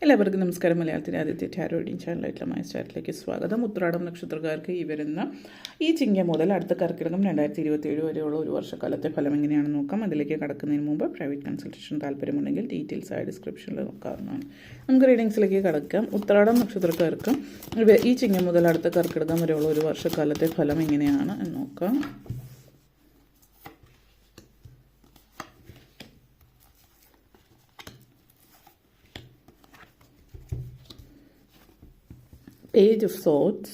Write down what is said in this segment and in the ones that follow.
എല്ലാവർക്കും നമസ്കാരം. മലയാളത്തിലെ ആദ്യത്തെ ടാരോ റീഡിംഗ് ചാനലായിട്ടുള്ള മൈ ചാനലിലേക്ക് സ്വാഗതം. ഉത്രാടം നക്ഷത്രക്കാർക്ക് ഈ വരുന്ന ഈ ചിങ്ങം മുതൽ അടുത്ത കർക്കിടകം 2027 വരെയുള്ള ഒരു വർഷക്കാലത്തെ ഫലം എങ്ങനെയാണെന്ന് നോക്കാം. അതിലേക്ക് കടക്കുന്നതിന് മുമ്പ് പ്രൈവറ്റ് കൺസൾട്ടേഷൻ താല്പര്യമുണ്ടെങ്കിൽ ഡീറ്റെയിൽസ് ആയ ഡിസ്ക്രിപ്ഷനിൽ നോക്കാവുന്നതാണ്. നമുക്ക് റീഡിങ്സിലേക്ക് കടക്കാം. ഉത്രാടം നക്ഷത്രക്കാർക്ക് ഈ ചിങ്ങം മുതൽ അടുത്ത കർക്കിടകം വരെയുള്ള ഒരു വർഷക്കാലത്തെ ഫലം എങ്ങനെയാണ് എന്ന് നോക്കാം. Page of Swords,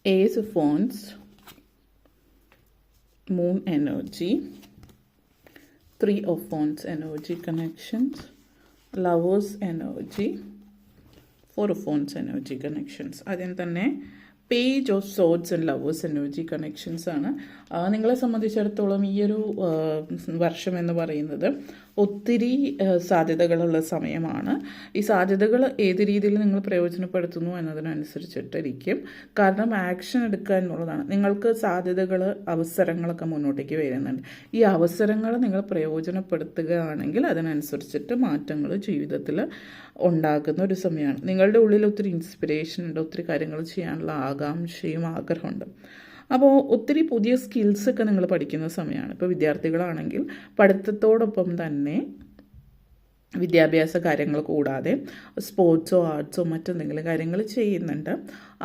Ace of Wands, Moon energy, Three of Wands energy connections, Lovers energy, Four of Wands energy connections. അതിന് തന്നെ page of swords and lovers energy connections ആണ്. നിങ്ങളെ സംബന്ധിച്ചിടത്തോളം ഈ ഒരു വർഷം എന്ന് പറയുന്നത് ഒത്തിരി സാധ്യതകളുള്ള സമയമാണ്. ഈ സാധ്യതകൾ ഏത് രീതിയിൽ നിങ്ങൾ പ്രയോജനപ്പെടുത്തുന്നു എന്നതിനനുസരിച്ചിട്ടിരിക്കും. കാരണം ആക്ഷൻ എടുക്കുക എന്നുള്ളതാണ്. നിങ്ങൾക്ക് സാധ്യതകൾ, അവസരങ്ങളൊക്കെ മുന്നോട്ടേക്ക് വരുന്നുണ്ട്. ഈ അവസരങ്ങൾ നിങ്ങൾ പ്രയോജനപ്പെടുത്തുകയാണെങ്കിൽ അതിനനുസരിച്ചിട്ട് മാറ്റങ്ങൾ ജീവിതത്തിൽ ഉണ്ടാകുന്ന ഒരു സമയമാണ്. നിങ്ങളുടെ ഉള്ളിൽ ഒത്തിരി ഇൻസ്പിറേഷൻ ഉണ്ട്, ഒത്തിരി കാര്യങ്ങൾ ചെയ്യാനുള്ള ആകാംക്ഷയും ആഗ്രഹമുണ്ട്. അപ്പോൾ ഒത്തിരി പുതിയ സ്കിൽസൊക്കെ നിങ്ങൾ പഠിക്കുന്ന സമയമാണ്. ഇപ്പോൾ വിദ്യാർത്ഥികളാണെങ്കിൽ പഠിത്തത്തോടൊപ്പം തന്നെ വിദ്യാഭ്യാസ കാര്യങ്ങൾ കൂടാതെ സ്പോർട്സോ ആർട്സോ മറ്റെന്തെങ്കിലും കാര്യങ്ങൾ ചെയ്യുന്നുണ്ട്.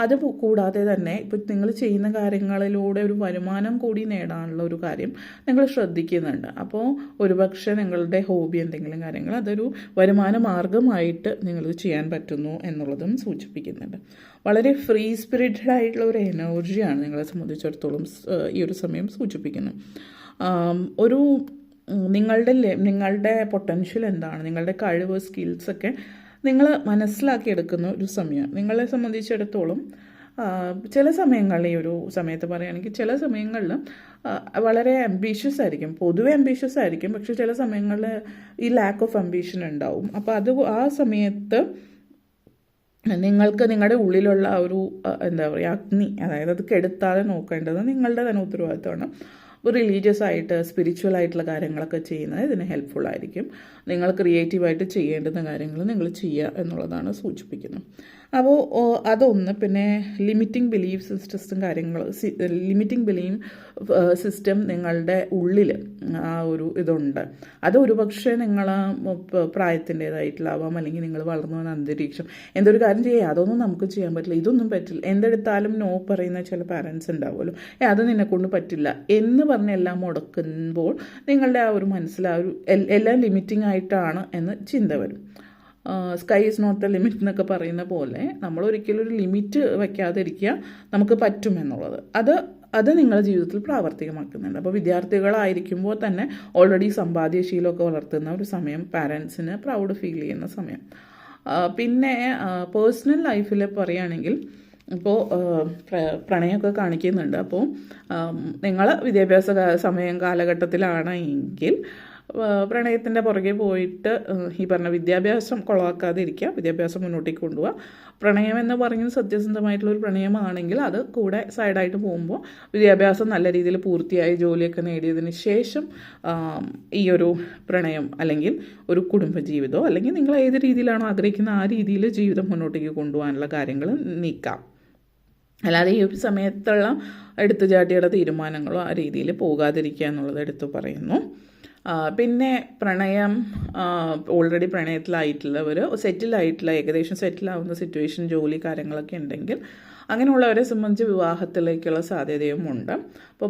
അത് കൂടാതെ തന്നെ ഇപ്പോൾ നിങ്ങൾ ചെയ്യുന്ന കാര്യങ്ങളിലൂടെ ഒരു വരുമാനം കൂടി നേടാനുള്ള ഒരു കാര്യം നിങ്ങൾ ശ്രദ്ധിക്കുന്നുണ്ട്. അപ്പോൾ ഒരുപക്ഷെ നിങ്ങളുടെ ഹോബി എന്തെങ്കിലും കാര്യങ്ങൾ അതൊരു വരുമാന മാർഗമായിട്ട് നിങ്ങൾക്ക് ചെയ്യാൻ പറ്റുന്നു എന്നുള്ളതും സൂചിപ്പിക്കുന്നുണ്ട്. വളരെ ഫ്രീ സ്പിരിറ്റഡ് ആയിട്ടുള്ള ഒരു എനർജിയാണ് നിങ്ങളെ സംബന്ധിച്ചിടത്തോളം ഈ ഒരു സമയം സൂചിപ്പിക്കുന്നത്. ഒരു നിങ്ങളുടെ പൊട്ടൻഷ്യൽ എന്താണ്, നിങ്ങളുടെ കഴിവ്, സ്കിൽസൊക്കെ നിങ്ങൾ മനസ്സിലാക്കിയെടുക്കുന്ന ഒരു സമയമാണ്. നിങ്ങളെ സംബന്ധിച്ചിടത്തോളം ചില സമയങ്ങളിൽ, ഈ ഒരു സമയത്ത് പറയുകയാണെങ്കിൽ ചില സമയങ്ങളിൽ വളരെ അംബീഷ്യസ് ആയിരിക്കും, പൊതുവെ അംബീഷ്യസ് ആയിരിക്കും. പക്ഷെ ചില സമയങ്ങളിൽ ഈ ലാക്ക് ഓഫ് അംബീഷൻ ഉണ്ടാവും. അപ്പോൾ ആ സമയത്ത് നിങ്ങൾക്ക് നിങ്ങളുടെ ഉള്ളിലുള്ള ഒരു എന്താ പറയുക അഗ്നി, അതായത് അത് കെടുത്താതെ നോക്കേണ്ടത് നിങ്ങളുടെ തന്നെ ഉത്തരവാദിത്തമാണ്. റിലീജിയസ് ആയിട്ട് സ്പിരിച്വൽ ആയിട്ടുള്ള കാര്യങ്ങളൊക്കെ ചെയ്യുന്നത് ഇതിന് ഹെൽപ്ഫുൾ ആയിരിക്കും. നിങ്ങൾ ക്രിയേറ്റീവായിട്ട് ചെയ്യേണ്ടുന്ന കാര്യങ്ങൾ നിങ്ങൾ ചെയ്യുക എന്നുള്ളതാണ് സൂചിപ്പിക്കുന്നത്. അപ്പോൾ അതൊന്ന്. പിന്നെ ലിമിറ്റിംഗ് ബിലീഫ് സിസ്റ്റം കാര്യങ്ങൾ, ലിമിറ്റിംഗ് ബിലീഫ് സിസ്റ്റം നിങ്ങളുടെ ഉള്ളിൽ ആ ഒരു ഇതുണ്ട്. അത് ഒരുപക്ഷെ നിങ്ങൾ പ്രായത്തിൻ്റേതായിട്ടുള്ളാവാം, അല്ലെങ്കിൽ നിങ്ങൾ വളർന്നു വന്ന അന്തരീക്ഷം, എന്തൊരു കാര്യം ചെയ്യുക അതൊന്നും നമുക്ക് ചെയ്യാൻ പറ്റില്ല, ഇതൊന്നും പറ്റില്ല, എന്തെടുത്താലും നോ പറയുന്ന ചില പാരൻസ് ഉണ്ടാവുമല്ലോ, അത് നിന്നെക്കൊണ്ട് പറ്റില്ല എന്ന് പറഞ്ഞ് എല്ലാം മുടക്കുമ്പോൾ നിങ്ങളുടെ ആ ഒരു മനസ്സിൽ ആ ഒരു എല്ലാം ലിമിറ്റിംഗ് ആയിട്ടാണ് എന്ന് ചിന്ത വരും. Sky is not the limit എന്നൊക്കെ പറയുന്ന പോലെ നമ്മൾ ഒരിക്കലും ഒരു ലിമിറ്റ് വയ്ക്കാതിരിക്കുക, നമുക്ക് പറ്റുമെന്നുള്ളത് അത് നിങ്ങളുടെ ജീവിതത്തിൽ പ്രാവർത്തികമാക്കുന്നുണ്ട്. അപ്പോൾ വിദ്യാർത്ഥികളായിരിക്കുമ്പോൾ തന്നെ ഓൾറെഡി സമ്പാദ്യശീലമൊക്കെ വളർത്തുന്ന ഒരു സമയം, പാരൻസിന് പ്രൗഡ് ഫീൽ ചെയ്യുന്ന സമയം. പിന്നെ പേഴ്സണൽ ലൈഫിൽ പറയുകയാണെങ്കിൽ ഇപ്പോൾ പ്രണയമൊക്കെ കാണിക്കുന്നുണ്ട്. അപ്പോൾ നിങ്ങൾ വിദ്യാഭ്യാസ കാലഘട്ടത്തിലാണ് എങ്കിൽ പ്രണയത്തിൻ്റെ പുറകെ പോയിട്ട് ഈ പറഞ്ഞ വിദ്യാഭ്യാസം കുളവാക്കാതെ ഇരിക്കുക, വിദ്യാഭ്യാസം മുന്നോട്ടേക്ക് കൊണ്ടുപോവുക. പ്രണയം എന്ന് പറയുന്നത് സത്യസന്ധമായിട്ടുള്ളൊരു പ്രണയമാണെങ്കിൽ അത് കൂടെ സൈഡായിട്ട് പോകുമ്പോൾ വിദ്യാഭ്യാസം നല്ല രീതിയിൽ പൂർത്തിയായി ജോലിയൊക്കെ നേടിയതിന് ശേഷം ഈ ഒരു പ്രണയം അല്ലെങ്കിൽ ഒരു കുടുംബജീവിതമോ അല്ലെങ്കിൽ നിങ്ങൾ ഏത് രീതിയിലാണോ ആഗ്രഹിക്കുന്ന ആ രീതിയിൽ ജീവിതം മുന്നോട്ടേക്ക് കൊണ്ടുപോകാനുള്ള കാര്യങ്ങൾ നീക്കാം. അല്ലാതെ ഈ ഒരു സമയത്തുള്ള എടുത്തുചാട്ടിയുള്ള തീരുമാനങ്ങളോ ആ രീതിയിൽ പോകാതിരിക്കുക എന്നുള്ളത് എടുത്തു പറയുന്നു. പിന്നെ പ്രണയം, ഓൾറെഡി പ്രണയത്തിലായിട്ടുള്ളവർ, സെറ്റിലായിട്ടുള്ള, ഏകദേശം സെറ്റിലാവുന്ന സിറ്റുവേഷൻ, ജോലി കാര്യങ്ങളൊക്കെ ഉണ്ടെങ്കിൽ അങ്ങനെയുള്ളവരെ സംബന്ധിച്ച് വിവാഹത്തിലേക്കുള്ള സാധ്യതയും ഉണ്ട്. അപ്പോൾ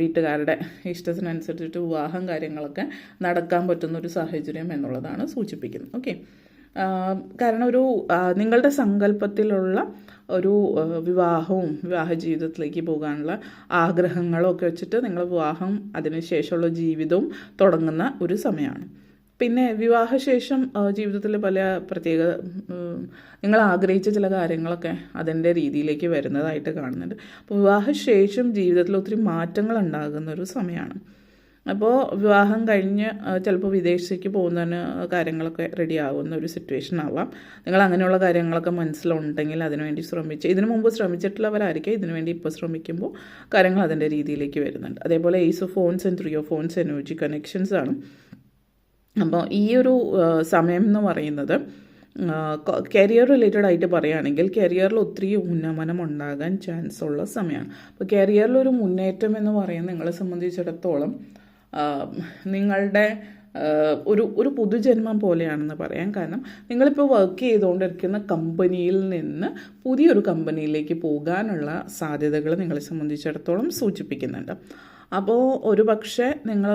വീട്ടുകാരുടെ ഇഷ്ടത്തിനനുസരിച്ചിട്ട് വിവാഹം കാര്യങ്ങളൊക്കെ നടക്കാൻ പറ്റുന്നൊരു സാഹചര്യം എന്നുള്ളതാണ് സൂചിപ്പിക്കുന്നത്. ഓക്കെ, കാരണം ഒരു നിങ്ങളുടെ സങ്കല്പത്തിലുള്ള ഒരു വിവാഹവും വിവാഹ ജീവിതത്തിലേക്ക് പോകാനുള്ള ആഗ്രഹങ്ങളും ഒക്കെ വെച്ചിട്ട് നിങ്ങൾ വിവാഹം, അതിനുശേഷമുള്ള ജീവിതവും തുടങ്ങുന്ന ഒരു സമയമാണ്. പിന്നെ വിവാഹശേഷം ജീവിതത്തിൽ പല പ്രത്യേക നിങ്ങൾ ആഗ്രഹിച്ച ചില കാര്യങ്ങളൊക്കെ അതിൻ്റെ രീതിയിലേക്ക് വരുന്നതായിട്ട് കാണുന്നുണ്ട്. അപ്പോൾ വിവാഹശേഷം ജീവിതത്തിൽ ഒത്തിരി മാറ്റങ്ങൾ ഉണ്ടാകുന്ന ഒരു സമയമാണ്. അപ്പോൾ വിവാഹം കഴിഞ്ഞ് ചിലപ്പോൾ വിദേശത്തേക്ക് പോകുന്നതിന് കാര്യങ്ങളൊക്കെ റെഡി ആവുന്ന ഒരു സിറ്റുവേഷൻ ആവാം. നിങ്ങൾ അങ്ങനെയുള്ള കാര്യങ്ങളൊക്കെ മനസ്സിലുണ്ടെങ്കിൽ അതിനുവേണ്ടി ഇതിനു മുമ്പ് ശ്രമിച്ചിട്ടുള്ളവരായിരിക്കും ഇതിനുവേണ്ടി ഇപ്പോൾ ശ്രമിക്കുമ്പോൾ കാര്യങ്ങൾ അതിൻ്റെ രീതിയിലേക്ക് വരുന്നുണ്ട്. അതേപോലെ ace of phones and three of phones energy connections ആണ്. അപ്പോൾ ഈ ഒരു സമയം എന്ന് പറയുന്നത് കരിയർ റിലേറ്റഡ് ആയിട്ട് പറയുകയാണെങ്കിൽ കരിയറിൽ ഒത്തിരി ഉന്നമനം ഉണ്ടാകാൻ ചാൻസ് ഉള്ള സമയമാണ്. അപ്പോൾ കരിയറിലൊരു മുന്നേറ്റം എന്ന് പറയുന്നത് നിങ്ങളെ സംബന്ധിച്ചിടത്തോളം നിങ്ങളുടെ ഒരു പുതുജന്മം പോലെയാണെന്ന് പറയാം. കാരണം നിങ്ങളിപ്പോൾ വർക്ക് ചെയ്തുകൊണ്ടിരിക്കുന്ന കമ്പനിയിൽ നിന്ന് പുതിയൊരു കമ്പനിയിലേക്ക് പോകാനുള്ള സാധ്യതകൾ നിങ്ങളെ സംബന്ധിച്ചിടത്തോളം സൂചിപ്പിക്കുന്നുണ്ട്. അപ്പോൾ ഒരു പക്ഷേ നിങ്ങൾ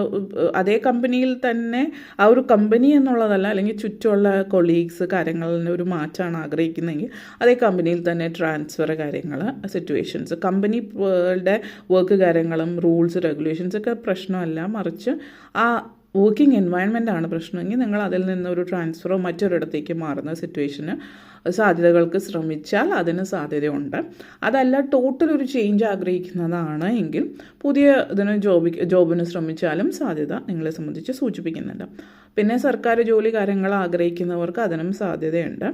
അതേ കമ്പനിയിൽ തന്നെ ആ ഒരു കമ്പനി എന്നുള്ളതല്ല, അല്ലെങ്കിൽ ചുറ്റുമുള്ള കൊളീഗ്സ് കാര്യങ്ങളിൽ ഒരു മാറ്റമാണ് ആഗ്രഹിക്കുന്നതെങ്കിൽ അതേ കമ്പനിയിൽ തന്നെ ട്രാൻസ്ഫർ കാര്യങ്ങൾ സിറ്റുവേഷൻസ് കമ്പനിയുടെ വർക്ക് കാര്യങ്ങളും റൂൾസ് റെഗുലേഷൻസ് ഒക്കെ പ്രശ്നമല്ല, മറിച്ച് ആ വർക്കിംഗ് എൻവയൺമെൻറ്റാണ് പ്രശ്നമെങ്കിൽ നിങ്ങൾ അതിൽ നിന്നൊരു ട്രാൻസ്ഫറോ മറ്റൊരിടത്തേക്ക് മാറുന്ന സിറ്റുവേഷന് സാധ്യതകൾക്ക് ശ്രമിച്ചാൽ അതിന് സാധ്യതയുണ്ട്. അതല്ല ടോട്ടൽ ഒരു ചേഞ്ച് ആഗ്രഹിക്കുന്നതാണ് എങ്കിൽ പുതിയ ജോബിന് ശ്രമിച്ചാലും സാധ്യത നിങ്ങളെ സംബന്ധിച്ച് സൂചിപ്പിക്കുന്നുണ്ട്. പിന്നെ സർക്കാർ ജോലി കാര്യങ്ങൾ ആഗ്രഹിക്കുന്നവർക്ക് അതിനും സാധ്യതയുണ്ട്.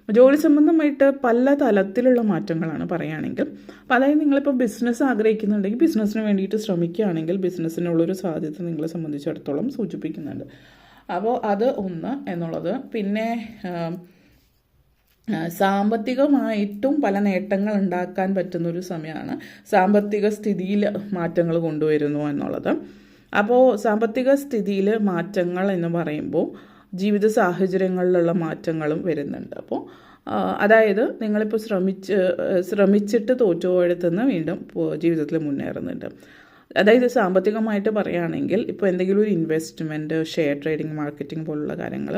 ജോലി സംബന്ധമായിട്ട് പല തലത്തിലുള്ള മാറ്റങ്ങളാണ് പറയുകയാണെങ്കിൽ. അപ്പോൾ അതായത് നിങ്ങളിപ്പോൾ ബിസിനസ് ആഗ്രഹിക്കുന്നുണ്ടെങ്കിൽ ബിസിനസ്സിന് വേണ്ടിയിട്ട് ശ്രമിക്കുകയാണെങ്കിൽ ബിസിനസ്സിനുള്ളൊരു സാധ്യത നിങ്ങളെ സംബന്ധിച്ചിടത്തോളം സൂചിപ്പിക്കുന്നുണ്ട്. അപ്പോൾ അത് ഒന്ന് എന്നുള്ളത്. പിന്നെ സാമ്പത്തികമായിട്ടും പല നേട്ടങ്ങൾ ഉണ്ടാക്കാൻ പറ്റുന്നൊരു സമയമാണ്. സാമ്പത്തിക സ്ഥിതിയിൽ മാറ്റങ്ങൾ കൊണ്ടുവരുന്നു എന്നുള്ളത്. അപ്പോൾ സാമ്പത്തിക സ്ഥിതിയിൽ മാറ്റങ്ങൾ എന്ന് പറയുമ്പോൾ ജീവിത സാഹചര്യങ്ങളിലുള്ള മാറ്റങ്ങളും വരുന്നുണ്ട്. അപ്പോൾ അതായത് നിങ്ങളിപ്പോൾ ശ്രമിച്ചിട്ട് തോറ്റുപോയെടുത്തുനിന്ന് വീണ്ടും ജീവിതത്തിൽ മുന്നേറുന്നുണ്ട്. അതായത് സാമ്പത്തികമായിട്ട് പറയുകയാണെങ്കിൽ ഇപ്പോൾ എന്തെങ്കിലും ഒരു ഇൻവെസ്റ്റ്മെൻറ്റ്, ഷെയർ ട്രേഡിംഗ്, മാർക്കറ്റിംഗ് പോലുള്ള കാര്യങ്ങൾ,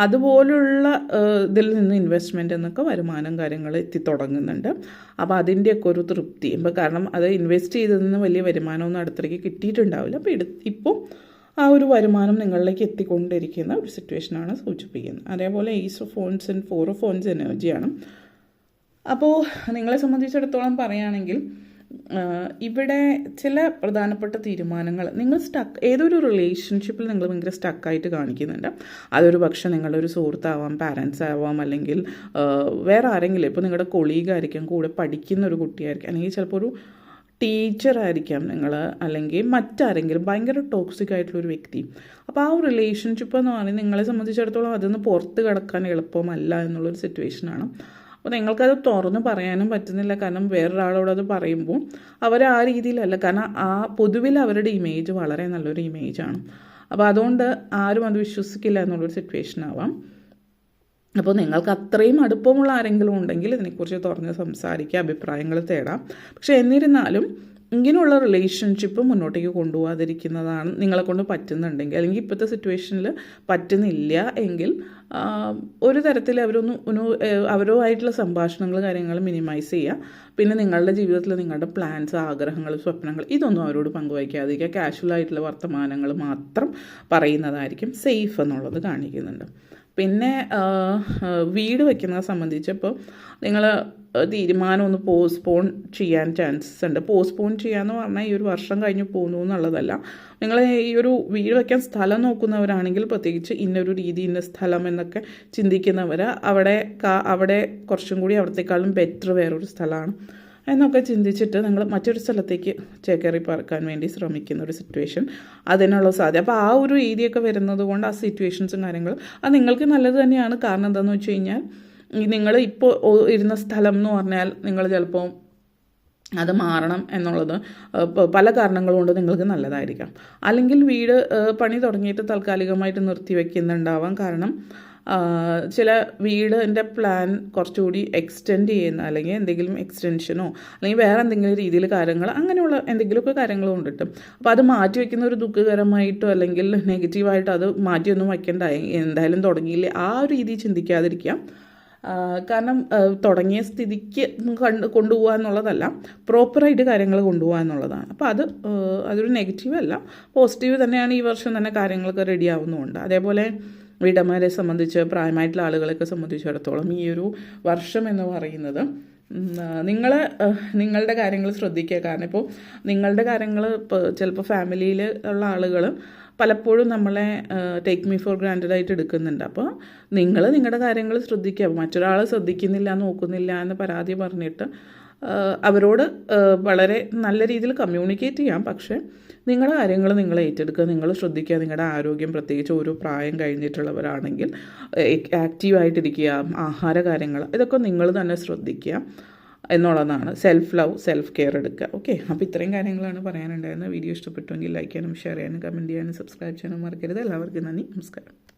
അതുപോലുള്ള ഇതിൽ നിന്ന് ഇൻവെസ്റ്റ്മെൻറ്റ് എന്നൊക്കെ വരുമാനം കാര്യങ്ങൾ എത്തിത്തുടങ്ങുന്നുണ്ട്. അപ്പോൾ അതിൻ്റെയൊക്കെ ഒരു തൃപ്തി, ഇപ്പോൾ കാരണം അത് ഇൻവെസ്റ്റ് ചെയ്തതിൽ നിന്ന് വലിയ വരുമാനമൊന്നും അടുത്തേക്ക് കിട്ടിയിട്ടുണ്ടാവില്ല. അപ്പോൾ ഇപ്പോൾ ആ ഒരു വരുമാനം നിങ്ങളിലേക്ക് എത്തിക്കൊണ്ടിരിക്കുന്ന ഒരു സിറ്റുവേഷനാണ് സൂചിപ്പിക്കുന്നത്. അതേപോലെ is of phones and 4 of phones എനർജിയാണ്. അപ്പോൾ നിങ്ങളെ സംബന്ധിച്ചിടത്തോളം പറയുകയാണെങ്കിൽ ഇവിടെ ചില പ്രധാനപ്പെട്ട തീരുമാനങ്ങൾ നിങ്ങൾ ഏതൊരു റിലേഷൻഷിപ്പിൽ നിങ്ങൾ ഭയങ്കര സ്റ്റക്കായിട്ട് കാണിക്കുന്നുണ്ട്. അതൊരു പക്ഷേ നിങ്ങളുടെ ഒരു സുഹൃത്താവാം, പാരൻസ് ആവാം, അല്ലെങ്കിൽ വേറെ ആരെങ്കിലും, ഇപ്പോൾ നിങ്ങളുടെ കൊളീഗായിരിക്കും, കൂടെ പഠിക്കുന്ന ഒരു കുട്ടിയായിരിക്കും, അല്ലെങ്കിൽ ചിലപ്പോൾ ഒരു ടീച്ചറായിരിക്കാം നിങ്ങൾ, അല്ലെങ്കിൽ മറ്റാരെങ്കിലും ഭയങ്കര ടോക്സിക് ആയിട്ടുള്ളൊരു വ്യക്തി. അപ്പോൾ ആ ഒരു റിലേഷൻഷിപ്പ് എന്ന് പറയുന്നത് നിങ്ങളെ സംബന്ധിച്ചിടത്തോളം അതിൽ നിന്ന് പുറത്ത് കിടക്കാൻ എളുപ്പമല്ല എന്നുള്ളൊരു സിറ്റുവേഷനാണ്. അപ്പോൾ നിങ്ങൾക്കത് തുറന്ന് പറയാനും പറ്റുന്നില്ല. കാരണം വേറൊരാളോട് അത് പറയുമ്പോൾ അവർ ആ രീതിയിലല്ല, കാരണം ആ പൊതുവിൽ അവരുടെ ഇമേജ് വളരെ നല്ലൊരു ഇമേജാണ്. അപ്പോൾ അതുകൊണ്ട് ആരും അത് വിശ്വസിക്കില്ല എന്നുള്ളൊരു സിറ്റുവേഷൻ ആവാം. അപ്പോൾ നിങ്ങൾക്ക് അത്രയും അടുപ്പമുള്ള ആരെങ്കിലും ഉണ്ടെങ്കിൽ ഇതിനെക്കുറിച്ച് തുറന്ന് സംസാരിക്കുക, അഭിപ്രായങ്ങൾ തേടാം. പക്ഷേ എന്നിരുന്നാലും ഇങ്ങനെയുള്ള റിലേഷൻഷിപ്പ് മുന്നോട്ടേക്ക് കൊണ്ടുപോകാതിരിക്കുന്നതാണ് നിങ്ങളെ കൊണ്ട് പറ്റുന്നുണ്ടെങ്കിൽ, അല്ലെങ്കിൽ ഇപ്പോഴത്തെ സിറ്റുവേഷനിൽ പറ്റുന്നില്ല എങ്കിൽ ഒരു തരത്തിൽ അവരുമായിട്ടുള്ള സംഭാഷണങ്ങൾ കാര്യങ്ങൾ മിനിമൈസ് ചെയ്യുക. പിന്നെ നിങ്ങളുടെ ജീവിതത്തിൽ നിങ്ങളുടെ പ്ലാൻസ്, ആഗ്രഹങ്ങൾ, സ്വപ്നങ്ങൾ ഇതൊന്നും അവരോട് പങ്കുവയ്ക്കാതിരിക്കുക. കാഷ്വലായിട്ടുള്ള വർത്തമാനങ്ങൾ മാത്രം പറയുന്നതായിരിക്കും സേഫ് എന്നുള്ളത് കാണിക്കുന്നുണ്ട്. പിന്നെ വീട് വയ്ക്കുന്നത് സംബന്ധിച്ച് ഇപ്പോൾ നിങ്ങൾ തീരുമാനം ഒന്ന് പോസ്റ്റ്പോൺ ചെയ്യാൻ ചാൻസസ് ഉണ്ട്. പോസ്റ്റ്പോൺ ചെയ്യാന്ന് പറഞ്ഞാൽ ഈ ഒരു വർഷം കഴിഞ്ഞ് പോകുന്നു എന്നുള്ളതല്ല. നിങ്ങൾ ഈ ഒരു വീട് വയ്ക്കാൻ സ്ഥലം നോക്കുന്നവരാണെങ്കിൽ പ്രത്യേകിച്ച് ഇന്നൊരു രീതി, ഇന്ന സ്ഥലം എന്നൊക്കെ ചിന്തിക്കുന്നവർ അവിടെ കുറച്ചും കൂടി അവിടത്തേക്കാളും ബെറ്റർ വേറൊരു സ്ഥലമാണ് എന്നൊക്കെ ചിന്തിച്ചിട്ട് നിങ്ങൾ മറ്റൊരു സ്ഥലത്തേക്ക് ചേക്കേറി പറക്കാൻ വേണ്ടി ശ്രമിക്കുന്ന ഒരു സിറ്റുവേഷൻ, അതിനുള്ള സാധ്യത. അപ്പോൾ ആ ഒരു രീതിയൊക്കെ വരുന്നത് കൊണ്ട് ആ സിറ്റുവേഷൻസും കാര്യങ്ങളും അത് നിങ്ങൾക്ക് നല്ലത് തന്നെയാണ്. കാരണം എന്താണെന്ന് വെച്ച് കഴിഞ്ഞാൽ നിങ്ങൾ ഇപ്പോൾ ഇരുന്ന സ്ഥലം എന്ന് പറഞ്ഞാൽ നിങ്ങൾ ചിലപ്പോൾ അത് മാറണം എന്നുള്ളത് പല കാരണങ്ങൾ കൊണ്ട് നിങ്ങൾക്ക് നല്ലതായിരിക്കാം. അല്ലെങ്കിൽ വീട് പണി തുടങ്ങിയിട്ട് താൽക്കാലികമായിട്ട് നിർത്തി വയ്ക്കുന്നുണ്ടാവാം. കാരണം ചില വീടിൻ്റെ പ്ലാൻ കുറച്ചുകൂടി എക്സ്റ്റെൻഡ് ചെയ്യുന്ന, അല്ലെങ്കിൽ എന്തെങ്കിലും എക്സ്റ്റൻഷനോ അല്ലെങ്കിൽ വേറെ എന്തെങ്കിലും രീതിയിൽ കാര്യങ്ങൾ, അങ്ങനെയുള്ള എന്തെങ്കിലുമൊക്കെ കാര്യങ്ങൾ കൊണ്ടിട്ട് അപ്പോൾ അത് മാറ്റി വയ്ക്കുന്ന ഒരു ദുഃഖകരമായിട്ടോ അല്ലെങ്കിൽ നെഗറ്റീവായിട്ടോ അത് മാറ്റിയൊന്നും വയ്ക്കേണ്ട, എന്തായാലും തുടങ്ങിയില്ലേ ആ ഒരു രീതി ചിന്തിക്കാതിരിക്കാം. കാരണം തുടങ്ങിയ സ്ഥിതിക്ക് കൊണ്ടുപോകുക എന്നുള്ളതല്ല, പ്രോപ്പറായിട്ട് കാര്യങ്ങൾ കൊണ്ടുപോകുക എന്നുള്ളതാണ്. അപ്പോൾ അതൊരു നെഗറ്റീവ് അല്ല, പോസിറ്റീവ് തന്നെയാണ്. ഈ വർഷം തന്നെ കാര്യങ്ങളൊക്കെ റെഡി ആവുന്നുമുണ്ട്. അതേപോലെ വീട്ടമ്മമാരെ സംബന്ധിച്ച്, പ്രായമായിട്ടുള്ള ആളുകളെയൊക്കെ സംബന്ധിച്ചിടത്തോളം ഈ ഒരു വർഷം എന്ന് പറയുന്നത് നിങ്ങളുടെ കാര്യങ്ങൾ ശ്രദ്ധിക്കുക. കാരണം ഇപ്പോൾ നിങ്ങളുടെ കാര്യങ്ങൾ ചിലപ്പോൾ ഫാമിലിയിൽ ഉള്ള ആളുകൾ പലപ്പോഴും നമ്മളെ ടേക്ക് മീ ഫോർ ഗ്രാൻറ്റഡ് ആയിട്ട് എടുക്കുന്നുണ്ട്. അപ്പോൾ നിങ്ങളുടെ കാര്യങ്ങൾ ശ്രദ്ധിക്കുക. മറ്റൊരാൾ ശ്രദ്ധിക്കുന്നില്ല, നോക്കുന്നില്ല എന്ന് പരാതി പറഞ്ഞിട്ട് അവരോട് വളരെ നല്ല രീതിയിൽ കമ്മ്യൂണിക്കേറ്റ് ചെയ്യാം. പക്ഷേ നിങ്ങളുടെ കാര്യങ്ങൾ നിങ്ങൾ ഏറ്റെടുക്കുക, നിങ്ങൾ ശ്രദ്ധിക്കുക. നിങ്ങളുടെ ആരോഗ്യം, പ്രത്യേകിച്ച് ഒരു പ്രായം കഴിഞ്ഞിട്ടുള്ളവരാണെങ്കിൽ ആക്റ്റീവായിട്ടിരിക്കുക, ആഹാര കാര്യങ്ങൾ ഇതൊക്കെ നിങ്ങൾ തന്നെ ശ്രദ്ധിക്കുക എന്നുള്ളതാണ്. സെൽഫ് ലവ്, സെൽഫ് കെയർ എടുക്കുക. ഓക്കെ, അപ്പോൾ ഇത്രയും കാര്യങ്ങളാണ് പറയാനുണ്ടായിരുന്നത്. വീഡിയോ ഇഷ്ടപ്പെട്ടുവെങ്കിൽ ലൈക്ക് ചെയ്യാനും ഷെയർ ചെയ്യാനും കമൻറ്റ് ചെയ്യാനും സബ്സ്ക്രൈബ് ചെയ്യാനും മറക്കരുത്. എല്ലാവർക്കും നന്ദി, നമസ്കാരം.